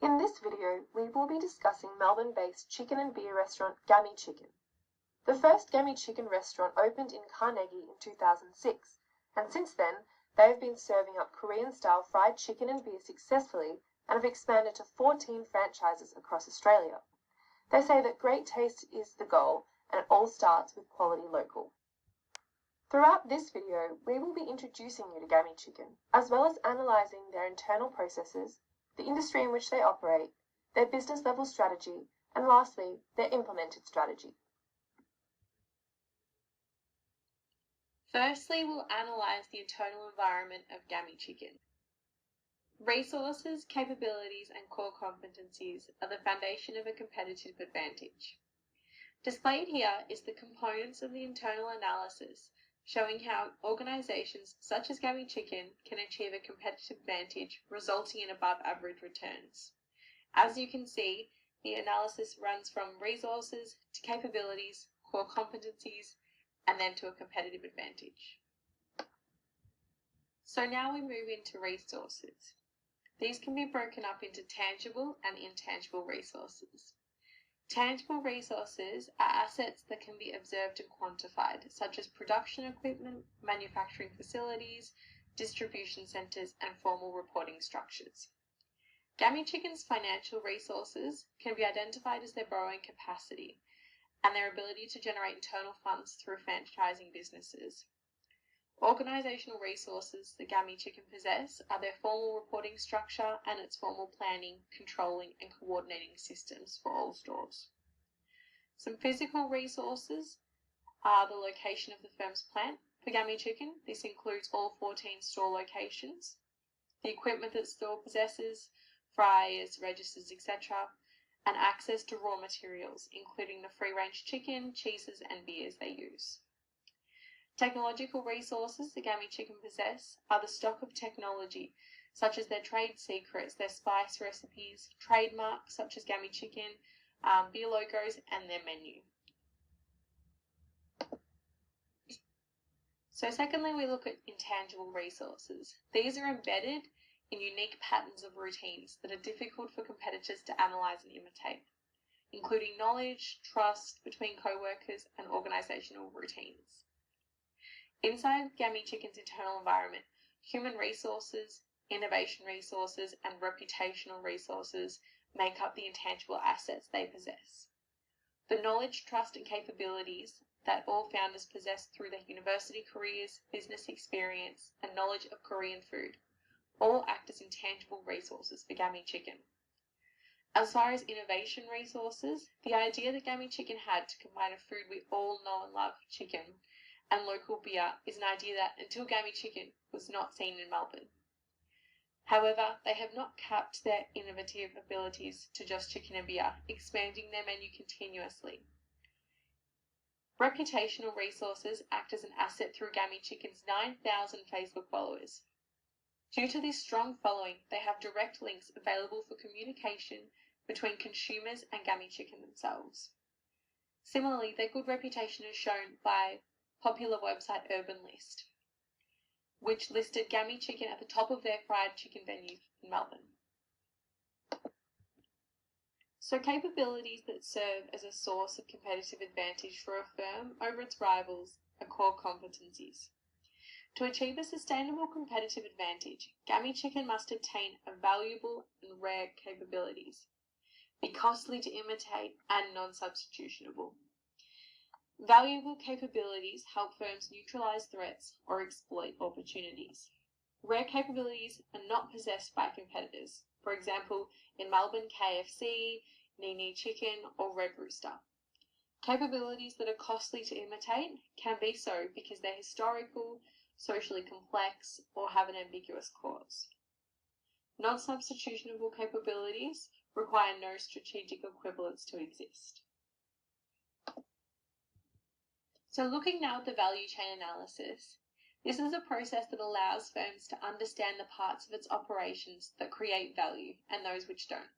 In this video, we will be discussing Melbourne-based chicken and beer restaurant Gami Chicken. The first Gami Chicken restaurant opened in Carnegie in 2006, and since then, they have been serving up Korean-style fried chicken and beer successfully and have expanded to 14 franchises across Australia. They say that great taste is the goal, and it all starts with quality local. Throughout this video, we will be introducing you to Gami Chicken, as well as analysing their internal processes, the industry in which they operate, their business level strategy, and lastly, their implemented strategy. Firstly, we'll analyse the internal environment of Gami Chicken. Resources, capabilities, and core competencies are the foundation of a competitive advantage. Displayed here is the components of the internal analysis, showing how organisations such as Gami Chicken can achieve a competitive advantage, resulting in above-average returns. As you can see, the analysis runs from resources to capabilities, core competencies, and then to a competitive advantage. So now we move into resources. These can be broken up into tangible and intangible resources. Tangible resources are assets that can be observed and quantified, such as production equipment, manufacturing facilities, distribution centres, and formal reporting structures. Gami Chicken's financial resources can be identified as their borrowing capacity and their ability to generate internal funds through franchising businesses. Organisational resources that Gami Chicken possess are their formal reporting structure and its formal planning, controlling and coordinating systems for all stores. Some physical resources are the location of the firm's plant. For Gami Chicken, this includes all 14 store locations, the equipment that the store possesses, fryers, registers, etc., and access to raw materials, including the free-range chicken, cheeses and beers they use. Technological resources that Gami Chicken possess are the stock of technology, such as their trade secrets, their spice recipes, trademarks such as Gami Chicken, beer logos, and their menu. So secondly, we look at intangible resources. These are embedded in unique patterns of routines that are difficult for competitors to analyse and imitate, including knowledge, trust between co-workers, and organisational routines. Inside Gami Chicken's internal environment, human resources, innovation resources, and reputational resources make up the intangible assets they possess. The knowledge, trust, and capabilities that all founders possess through their university careers, business experience, and knowledge of Korean food all act as intangible resources for Gami Chicken. As far as innovation resources, the idea that Gami Chicken had to combine a food we all know and love, chicken, and local beer is an idea that, until Gami Chicken, was not seen in Melbourne. However, they have not capped their innovative abilities to just chicken and beer, expanding their menu continuously. Reputational resources act as an asset through Gami Chicken's 9,000 Facebook followers. Due to this strong following, they have direct links available for communication between consumers and Gami Chicken themselves. Similarly, their good reputation is shown by popular website Urban List, which listed Gami Chicken at the top of their fried chicken venues in Melbourne. So capabilities that serve as a source of competitive advantage for a firm over its rivals are core competencies. To achieve a sustainable competitive advantage, Gami Chicken must obtain a valuable and rare capabilities, be costly to imitate and non-substitutionable. Valuable capabilities help firms neutralise threats or exploit opportunities. Rare capabilities are not possessed by competitors, for example, in Melbourne KFC, Nini Chicken or Red Rooster. Capabilities that are costly to imitate can be so because they're historical, socially complex, or have an ambiguous cause. Non-substitutionable capabilities require no strategic equivalence to exist. So looking now at the value chain analysis, this is a process that allows firms to understand the parts of its operations that create value and those which don't.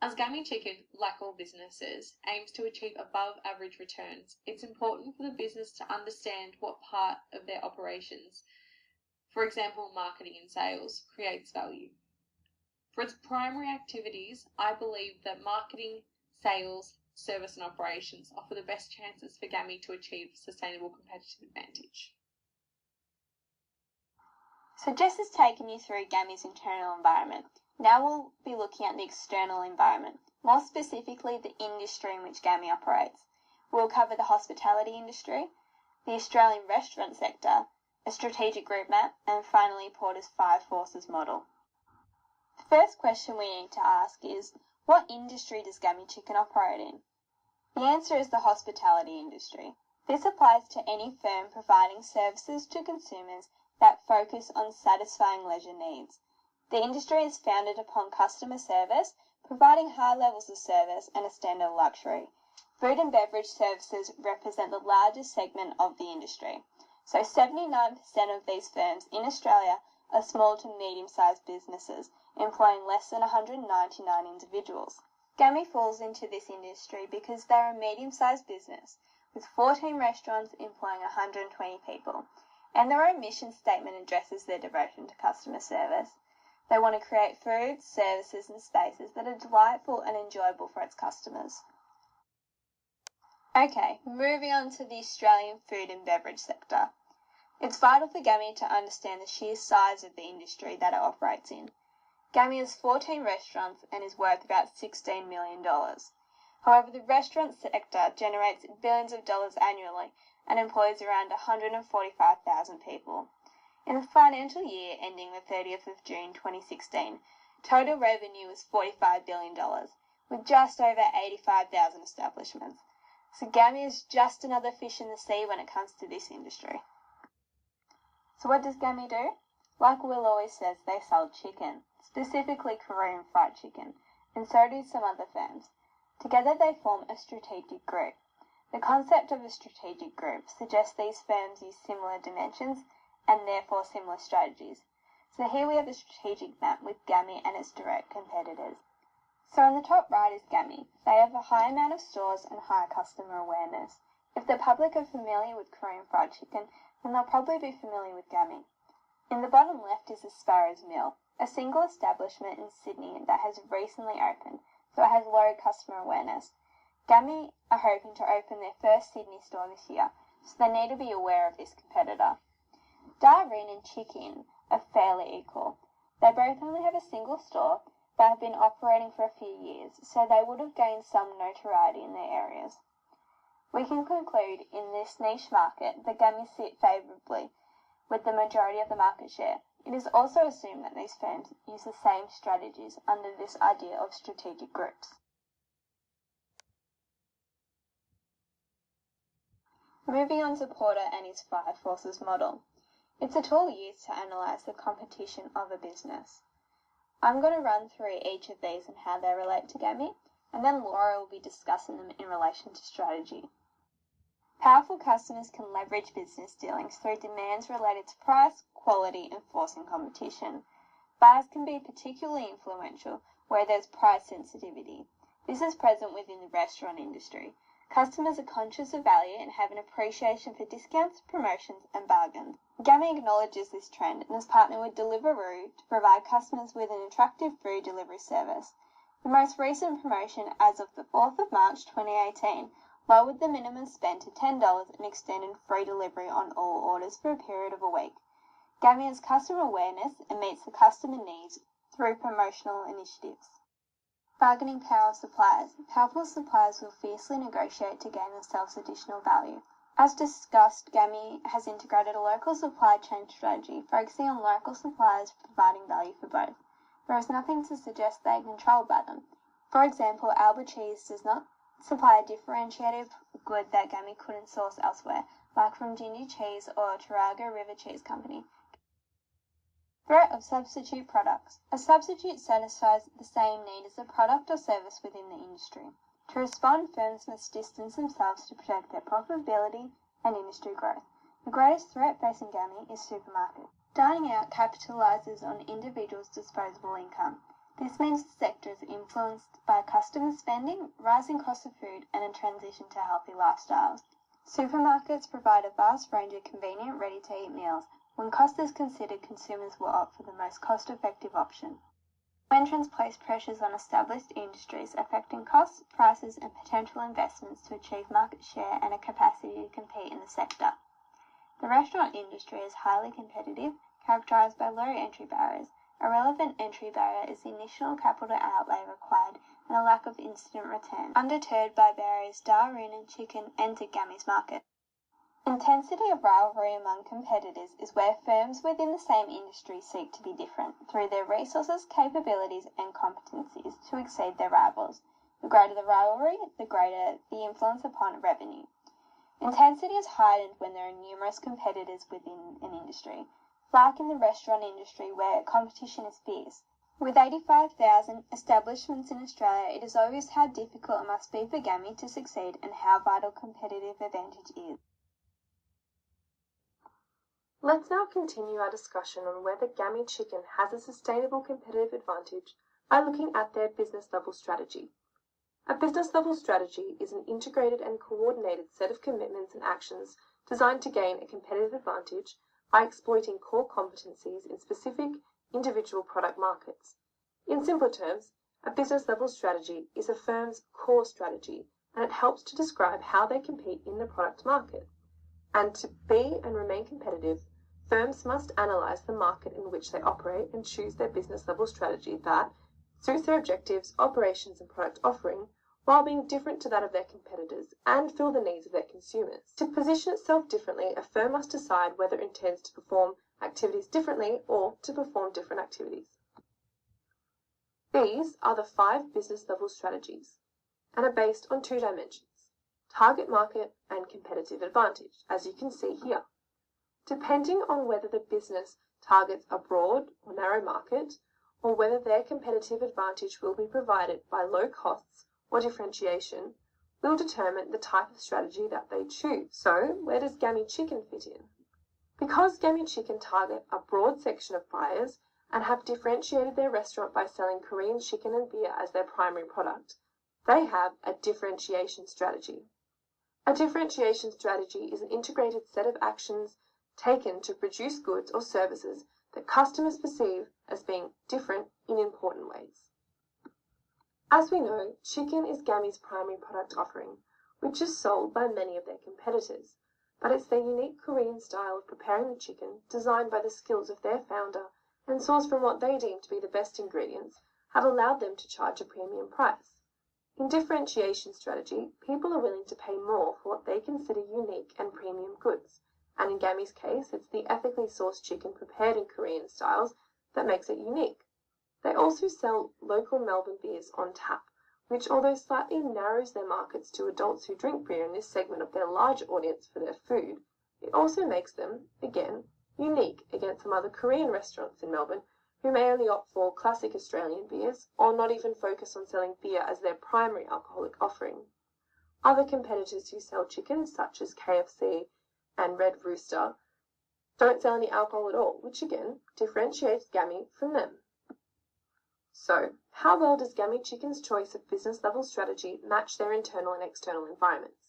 As Gami Chicken, like all businesses, aims to achieve above average returns, it's important for the business to understand what part of their operations, for example marketing and sales, creates value. For its primary activities, I believe that marketing, sales, service and operations offer the best chances for Gami to achieve sustainable competitive advantage. So Jess has taken you through Gami's internal environment. Now we'll be looking at the external environment, more specifically the industry in which Gami operates. We'll cover the hospitality industry, the Australian restaurant sector, a strategic group map, and finally Porter's 5 forces model. The first question we need to ask is, what industry does Gami Chicken operate in? The answer is the hospitality industry. This applies to any firm providing services to consumers that focus on satisfying leisure needs. The industry is founded upon customer service, providing high levels of service and a standard of luxury. Food and beverage services represent the largest segment of the industry. So 79% of these firms in Australia are small to medium-sized businesses, employing less than 199 individuals. Gami falls into this industry because they're a medium-sized business, with 14 restaurants employing 120 people. And their own mission statement addresses their devotion to customer service. They want to create food, services and spaces that are delightful and enjoyable for its customers. Okay, moving on to the Australian food and beverage sector. It's vital for Gami to understand the sheer size of the industry that it operates in. Gami has 14 restaurants and is worth about $16 million. However, the restaurant sector generates billions of dollars annually and employs around 145,000 people. In the financial year ending the 30th of June 2016, total revenue was $45 billion, with just over 85,000 establishments. So Gami is just another fish in the sea when it comes to this industry. So what does Gami do? Like Will always says, they sell chicken, specifically Korean fried chicken, and so do some other firms. Together they form a strategic group. The concept of a strategic group suggests these firms use similar dimensions and therefore similar strategies. So here we have a strategic map with Gami and its direct competitors. So on the top right is Gami. They have a high amount of stores and high customer awareness. If the public are familiar with Korean fried chicken, then they'll probably be familiar with Gami. In the bottom left is the Sparrows Mill, a single establishment in Sydney that has recently opened, so it has low customer awareness. Gami are hoping to open their first Sydney store this year, so they need to be aware of this competitor. Dareen and Chicken are fairly equal. They both only have a single store, but have been operating for a few years, so they would have gained some notoriety in their areas. We can conclude in this niche market that Gami sit favourably with the majority of the market share. It is also assumed that these firms use the same strategies under this idea of strategic groups. Moving on to Porter and his 5 forces model. It's a tool used to analyse the competition of a business. I'm going to run through each of these and how they relate to Gami, and then Laura will be discussing them in relation to strategy. Powerful customers can leverage business dealings through demands related to price, quality, and forcing competition. Buyers can be particularly influential where there's price sensitivity. This is present within the restaurant industry. Customers are conscious of value and have an appreciation for discounts, promotions, and bargains. Gami acknowledges this trend and has partnered with Deliveroo to provide customers with an attractive food delivery service. The most recent promotion, as of the 4th of March 2018, lowered the minimum spend to $10 and extended free delivery on all orders for a period of a week. Gami has customer awareness and meets the customer needs through promotional initiatives. Bargaining power of suppliers. Powerful suppliers will fiercely negotiate to gain themselves additional value. As discussed, Gami has integrated a local supply chain strategy, focusing on local suppliers providing value for both. There is nothing to suggest they are controlled by them. For example, Alba Cheese does not supply a differentiated good that Gami couldn't source elsewhere, like from Ginger Cheese or Tarago River Cheese Company. Threat of substitute products. A substitute satisfies the same need as a product or service within the industry. To respond, firms must distance themselves to protect their profitability and industry growth. The greatest threat facing Gami is supermarkets. Dining out capitalizes on individuals' disposable income. This means the sector is influenced by customer spending, rising costs of food, and a transition to healthy lifestyles. Supermarkets provide a vast range of convenient, ready-to-eat meals. When cost is considered, consumers will opt for the most cost-effective option. Entrants place pressures on established industries, affecting costs, prices, and potential investments to achieve market share and a capacity to compete in the sector. The restaurant industry is highly competitive, characterised by low entry barriers. A relevant entry barrier is the initial capital outlay required and a lack of instant return. Undeterred by barriers, Darun and Chicken entered Gami's market. Intensity of rivalry among competitors is where firms within the same industry seek to be different through their resources, capabilities, and competencies to exceed their rivals. The greater the rivalry, the greater the influence upon revenue. Intensity is heightened when there are numerous competitors within an industry, like in the restaurant industry where competition is fierce. With 85,000 establishments in Australia, it is obvious how difficult it must be for Gami to succeed and how vital competitive advantage is. Let's now continue our discussion on whether Gami Chicken has a sustainable competitive advantage by looking at their business level strategy. A business level strategy is an integrated and coordinated set of commitments and actions designed to gain a competitive advantage by exploiting core competencies in specific individual product markets. In simpler terms, a business level strategy is a firm's core strategy, and it helps to describe how they compete in the product market. And to be and remain competitive, firms must analyse the market in which they operate and choose their business level strategy that suits their objectives, operations, and product offering, while being different to that of their competitors and fill the needs of their consumers. To position itself differently, a firm must decide whether it intends to perform activities differently or to perform different activities. These are the 5 business level strategies and are based on 2 dimensions: target market and competitive advantage, as you can see here. Depending on whether the business targets a broad or narrow market, or whether their competitive advantage will be provided by low costs or differentiation, will determine the type of strategy that they choose. So, where does Gami Chicken fit in? Because Gami Chicken target a broad section of buyers and have differentiated their restaurant by selling Korean chicken and beer as their primary product, they have a differentiation strategy. A differentiation strategy is an integrated set of actions taken to produce goods or services that customers perceive as being different in important ways. As we know, chicken is Gami's primary product offering, which is sold by many of their competitors, but it's their unique Korean style of preparing the chicken, designed by the skills of their founder and sourced from what they deem to be the best ingredients, have allowed them to charge a premium price. In differentiation strategy, people are willing to pay more for what they consider unique and premium goods, and in Gami's case, it's the ethically sourced chicken prepared in Korean styles that makes it unique. They also sell local Melbourne beers on tap, which, although slightly narrows their markets to adults who drink beer in this segment of their large audience for their food, it also makes them, again, unique against some other Korean restaurants in Melbourne who may only opt for classic Australian beers or not even focus on selling beer as their primary alcoholic offering. Other competitors who sell chicken, such as KFC and Red Rooster, don't sell any alcohol at all, which again differentiates Gami from them. So, how well does Gami Chicken's choice of business level strategy match their internal and external environments?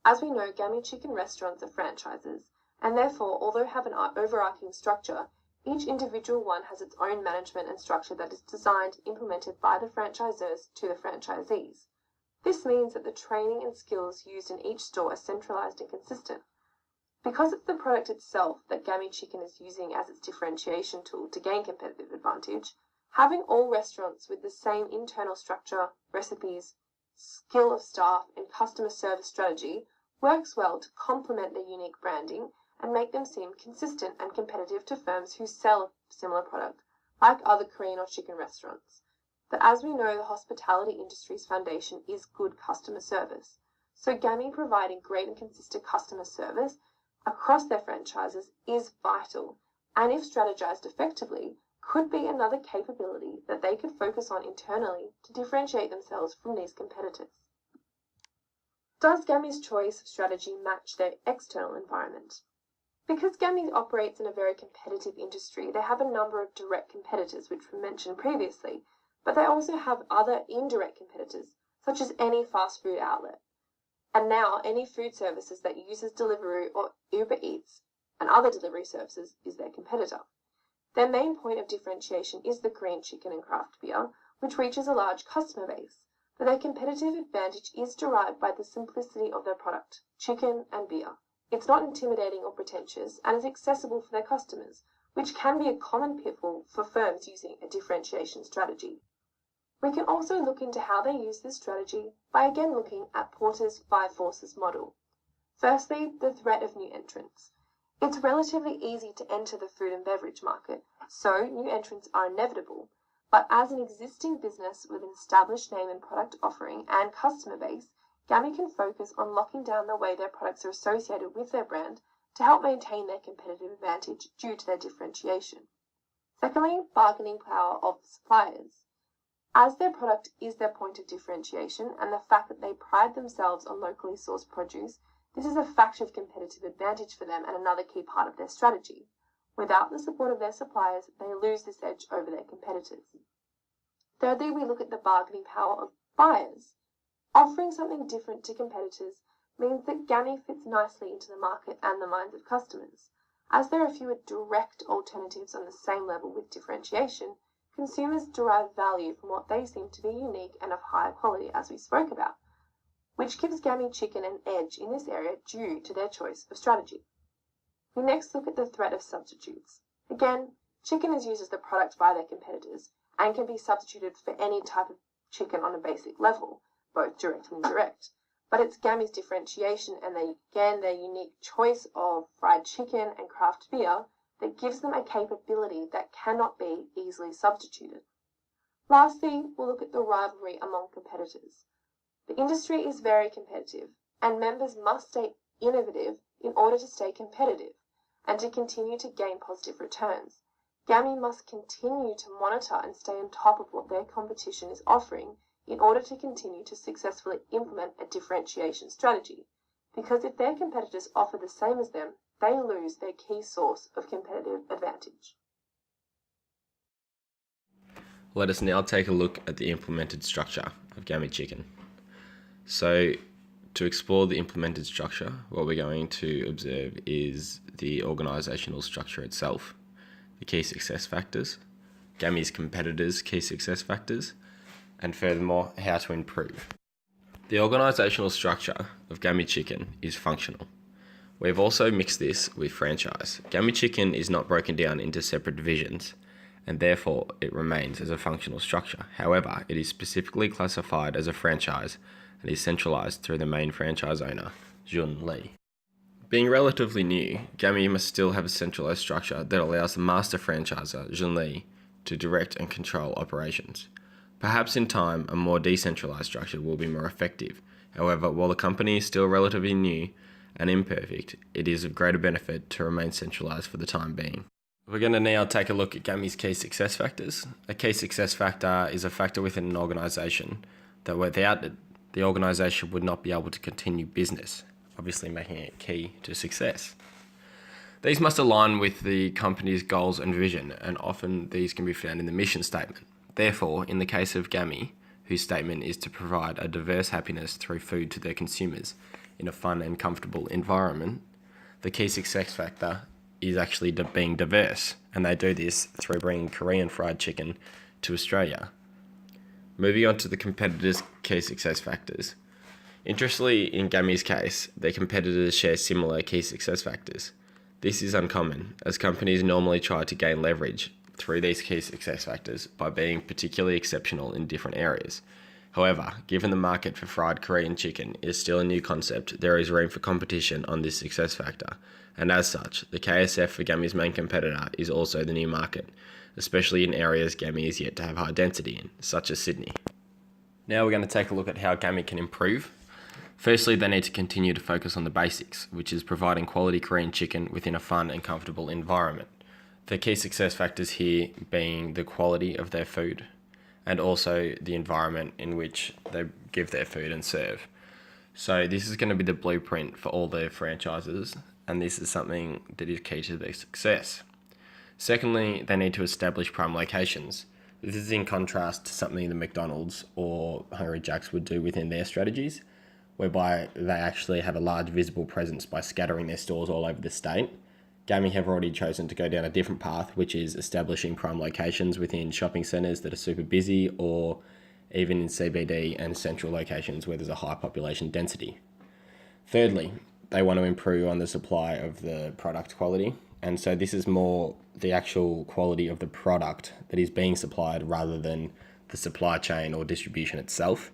As we know, Gami Chicken restaurants are franchises, and therefore, although have an overarching structure, each individual one has its own management and structure that is designed and implemented by the franchisors to the franchisees. This means that the training and skills used in each store are centralized and consistent. Because it's the product itself that Gami Chicken is using as its differentiation tool to gain competitive advantage, having all restaurants with the same internal structure, recipes, skill of staff, and customer service strategy works well to complement their unique branding and make them seem consistent and competitive to firms who sell a similar product, like other Korean or chicken restaurants. But as we know, the hospitality industry's foundation is good customer service. So Gami providing great and consistent customer service across their franchises is vital, and if strategized effectively, could be another capability that they could focus on internally to differentiate themselves from these competitors. Does Gami's choice of strategy match their external environment? Because Gami operates in a very competitive industry, they have a number of direct competitors, which were mentioned previously, but they also have other indirect competitors, such as any fast food outlet, and now any food services that uses Deliveroo or Uber Eats and other delivery services is their competitor. Their main point of differentiation is the Korean chicken and craft beer, which reaches a large customer base, but their competitive advantage is derived by the simplicity of their product, chicken and beer. It's not intimidating or pretentious and is accessible for their customers, which can be a common pitfall for firms using a differentiation strategy. We can also look into how they use this strategy by again looking at Porter's 5 forces model. Firstly, the threat of new entrants. It's relatively easy to enter the food and beverage market, so new entrants are inevitable, but as an existing business with an established name and product offering and customer base, Gami can focus on locking down the way their products are associated with their brand to help maintain their competitive advantage due to their differentiation. Secondly, bargaining power of suppliers. As their product is their point of differentiation and the fact that they pride themselves on locally sourced produce, this is a factor of competitive advantage for them and another key part of their strategy. Without the support of their suppliers, they lose this edge over their competitors. Thirdly, we look at the bargaining power of buyers. Offering something different to competitors means that Gami fits nicely into the market and the minds of customers. As there are fewer direct alternatives on the same level with differentiation, consumers derive value from what they seem to be unique and of higher quality, as we spoke about, which gives Gami Chicken an edge in this area due to their choice of strategy. We next look at the threat of substitutes. Again, chicken is used as the product by their competitors and can be substituted for any type of chicken on a basic level, both direct and indirect. But it's Gami's differentiation and their unique choice of fried chicken and craft beer that gives them a capability that cannot be easily substituted. Lastly, we'll look at the rivalry among competitors. The industry is very competitive, and members must stay innovative in order to stay competitive and to continue to gain positive returns. Gami must continue to monitor and stay on top of what their competition is offering in order to continue to successfully implement a differentiation strategy, because if their competitors offer the same as them, they lose their key source of competitive advantage. Let us now take a look at the implemented structure of Gami Chicken. So, to explore the implemented structure, what we're going to observe is the organisational structure itself, the key success factors, Gami's competitors' key success factors, and furthermore, how to improve. The organisational structure of Gami Chicken is functional. We've also mixed this with franchise. Gami Chicken is not broken down into separate divisions, and therefore it remains as a functional structure. However, it is specifically classified as a franchise and is centralised through the main franchise owner, Jun Lee. Being relatively new, Gami must still have a centralised structure that allows the master franchisor, Jun Lee, to direct and control operations. Perhaps in time, a more decentralised structure will be more effective. However, while the company is still relatively new and imperfect, it is of greater benefit to remain centralised for the time being. We're going to now take a look at Gami's key success factors. A key success factor is a factor within an organisation that without it, the organisation would not be able to continue business, obviously making it key to success. These must align with the company's goals and vision, and often these can be found in the mission statement. Therefore, in the case of Gami, whose statement is to provide a diverse happiness through food to their consumers in a fun and comfortable environment, the key success factor is actually being diverse, and they do this through bringing Korean fried chicken to Australia. Moving on to the competitors' key success factors. Interestingly, in Gami's case, their competitors share similar key success factors. This is uncommon, as companies normally try to gain leverage through these key success factors by being particularly exceptional in different areas. However, given the market for fried Korean chicken is still a new concept, there is room for competition on this success factor, and as such, the KSF for Gami's main competitor is also the new market, especially in areas Gami is yet to have high density in, such as Sydney. Now we're going to take a look at how Gami can improve. Firstly, they need to continue to focus on the basics, which is providing quality Korean chicken within a fun and comfortable environment. The key success factors here being the quality of their food and also the environment in which they give their food and serve. So this is going to be the blueprint for all their franchises, and this is something that is key to their success. Secondly, they need to establish prime locations. This is in contrast to something the McDonald's or Hungry Jack's would do within their strategies, whereby they actually have a large visible presence by scattering their stores all over the state. Gami have already chosen to go down a different path, which is establishing prime locations within shopping centres that are super busy, or even in CBD and central locations where there's a high population density. Thirdly, they want to improve on the supply of the product quality, and so this is more the actual quality of the product that is being supplied rather than the supply chain or distribution itself.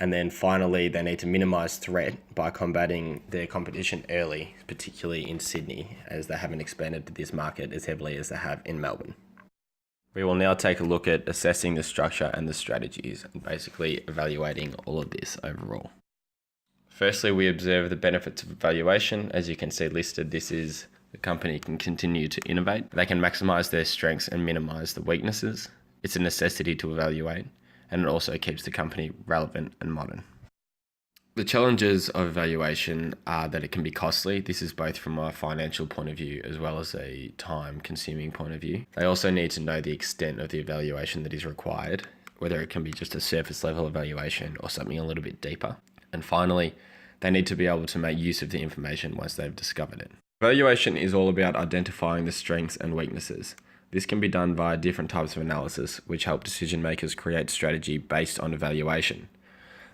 And then finally, they need to minimise threat by combating their competition early, particularly in Sydney, as they haven't expanded to this market as heavily as they have in Melbourne. We will now take a look at assessing the structure and the strategies, and basically evaluating all of this overall. Firstly, we observe the benefits of evaluation. As you can see listed, this is the company can continue to innovate. They can maximise their strengths and minimise the weaknesses. It's a necessity to evaluate, and it also keeps the company relevant and modern. The challenges of evaluation are that it can be costly. This is both from a financial point of view as well as a time-consuming point of view. They also need to know the extent of the evaluation that is required, whether it can be just a surface level evaluation or something a little bit deeper. And finally, they need to be able to make use of the information once they've discovered it. Evaluation is all about identifying the strengths and weaknesses. This can be done via different types of analysis, which help decision makers create strategy based on evaluation.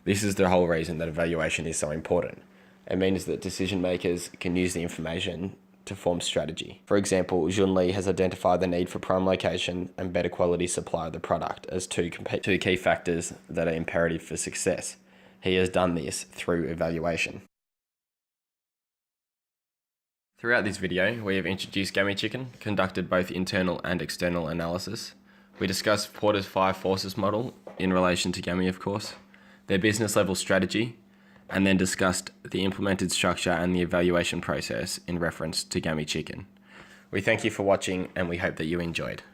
This is the whole reason that evaluation is so important. It means that decision makers can use the information to form strategy. For example, Junli has identified the need for prime location and better quality supply of the product as two key factors that are imperative for success. He has done this through evaluation. Throughout this video, we have introduced Gami Chicken, conducted both internal and external analysis. We discussed Porter's 5 forces model in relation to Gami, of course, their business level strategy, and then discussed the implemented structure and the evaluation process in reference to Gami Chicken. We thank you for watching, and we hope that you enjoyed.